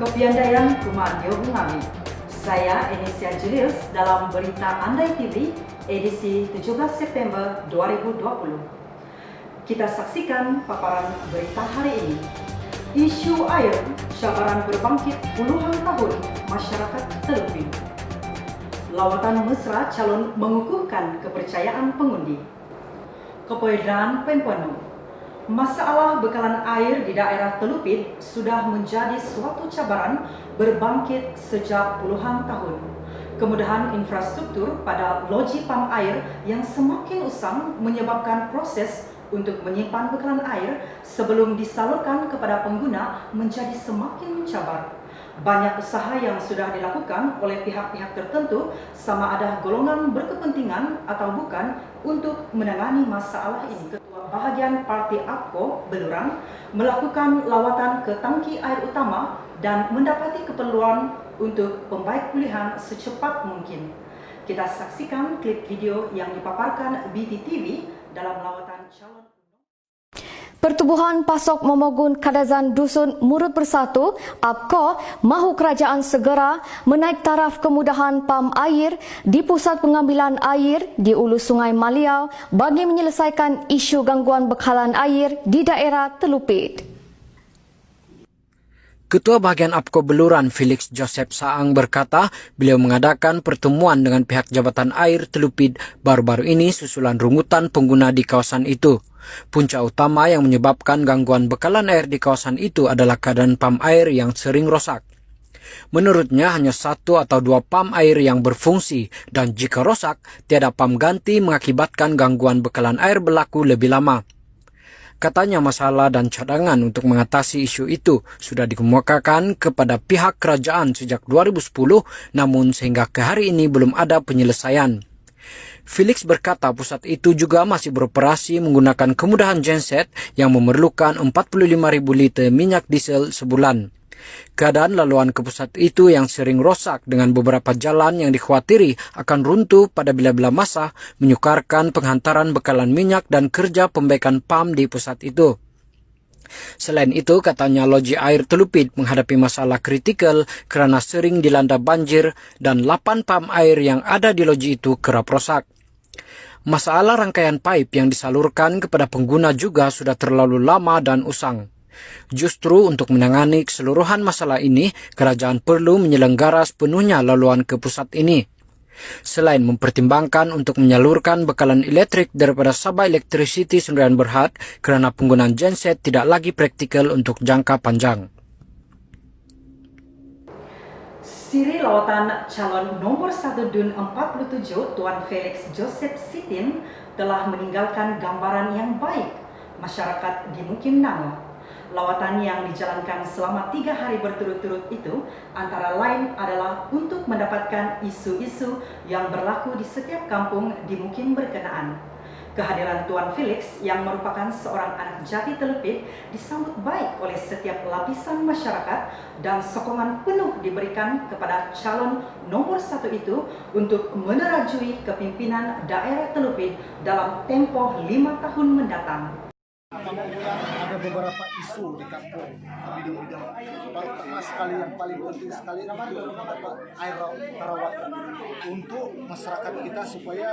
Kepiandaian Kumandio Bungawi. Saya Enesia Julius dalam Berita Andai TV edisi 17 September 2020. Kita saksikan paparan berita hari ini. Isu air, cabaran berbangkit puluhan tahun masyarakat Telupi. Lawatan mesra calon mengukuhkan kepercayaan pengundi. Keperadaan Pempenu. Masalah bekalan air di daerah Telupit sudah menjadi suatu cabaran berbangkit sejak puluhan tahun. Kemudahan infrastruktur pada loji pam air yang semakin usang menyebabkan proses untuk menyimpan bekalan air sebelum disalurkan kepada pengguna menjadi semakin mencabar. Banyak usaha yang sudah dilakukan oleh pihak-pihak tertentu, sama ada golongan berkepentingan atau bukan, untuk menangani masalah ini. Ketua Bahagian Parti APKO Beluran melakukan lawatan ke tangki air utama dan mendapati keperluan untuk pembaik pulihan secepat mungkin. Kita saksikan klip video yang dipaparkan BTTV dalam lawatan calon. Pertubuhan Pasok Momogun Kadazan Dusun Murut Bersatu, APKO, mahu kerajaan segera menaik taraf kemudahan pam air di pusat pengambilan air di Ulu Sungai Maliau bagi menyelesaikan isu gangguan bekalan air di daerah Telupit. Ketua Bahagian APKO Beluran Felix Joseph Saang berkata beliau mengadakan pertemuan dengan pihak Jabatan Air Telupit baru-baru ini susulan rungutan pengguna di kawasan itu. Punca utama yang menyebabkan gangguan bekalan air di kawasan itu adalah keadaan pam air yang sering rosak. Menurutnya hanya 1 atau 2 pam air yang berfungsi dan jika rosak, tiada pam ganti mengakibatkan gangguan bekalan air berlaku lebih lama. Katanya masalah dan cadangan untuk mengatasi isu itu sudah dikemukakan kepada pihak kerajaan sejak 2010, namun sehingga ke hari ini belum ada penyelesaian. Felix berkata pusat itu juga masih beroperasi menggunakan kemudahan genset yang memerlukan 45.000 liter minyak diesel sebulan. Keadaan laluan ke pusat itu yang sering rosak dengan beberapa jalan yang dikhawatiri akan runtuh pada bila-bila masa menyukarkan penghantaran bekalan minyak dan kerja pembaikan pam di pusat itu. Selain itu, katanya loji air Telupit menghadapi masalah kritikal kerana sering dilanda banjir dan 8 pam air yang ada di loji itu kerap rosak. Masalah rangkaian pipe yang disalurkan kepada pengguna juga sudah terlalu lama dan usang. Justru untuk menangani keseluruhan masalah ini, kerajaan perlu menyelenggara sepenuhnya laluan ke pusat ini. Selain mempertimbangkan untuk menyalurkan bekalan elektrik daripada Sabah Electricity Sdn Bhd kerana penggunaan genset tidak lagi praktikal untuk jangka panjang. Siri lawatan calon nomor 1 DUN 47 Tuan Felix Joseph Sitin telah meninggalkan gambaran yang baik masyarakat di Mukim Nango. Lawatan yang dijalankan selama 3 hari berturut-turut itu antara lain adalah untuk mendapatkan isu-isu yang berlaku di setiap kampung di Mukim berkenaan. Kehadiran Tuan Felix yang merupakan seorang anak jati Telupit disambut baik oleh setiap lapisan masyarakat dan sokongan penuh diberikan kepada calon nomor 1 itu untuk menerajui kepimpinan daerah Telupit dalam tempoh 5 tahun mendatang. Ada beberapa isu di kampung pertama sekali yang paling penting sekali air perawatan untuk masyarakat kita supaya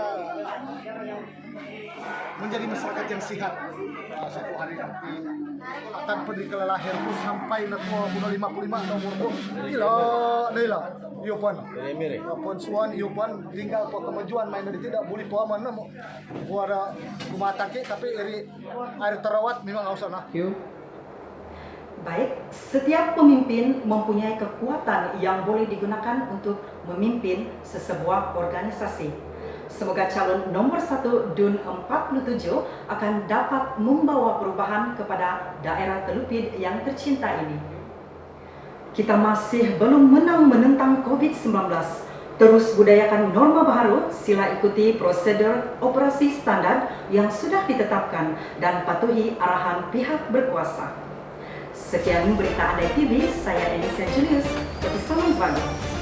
menjadi masyarakat yang sehat. Satu hari nanti tanpa dikelelahan pun sampai nakwa 55 nomor nila Iopan pun suan Iopan tinggal po kemajuan main dari tidak boleh po mana mo ada rumah tangki tapi air terawat memang harus sana. Baik, setiap pemimpin mempunyai kekuatan yang boleh digunakan untuk memimpin sesebuah organisasi. Semoga calon nomor 1 DUN 47 akan dapat membawa perubahan kepada daerah Telupit yang tercinta ini. Kita masih belum menang menentang COVID-19. Terus budayakan norma baru, sila ikuti prosedur operasi standar yang sudah ditetapkan dan patuhi arahan pihak berkuasa. Sekian berita Andai TV, saya Enesia Julius, Episode Pagi.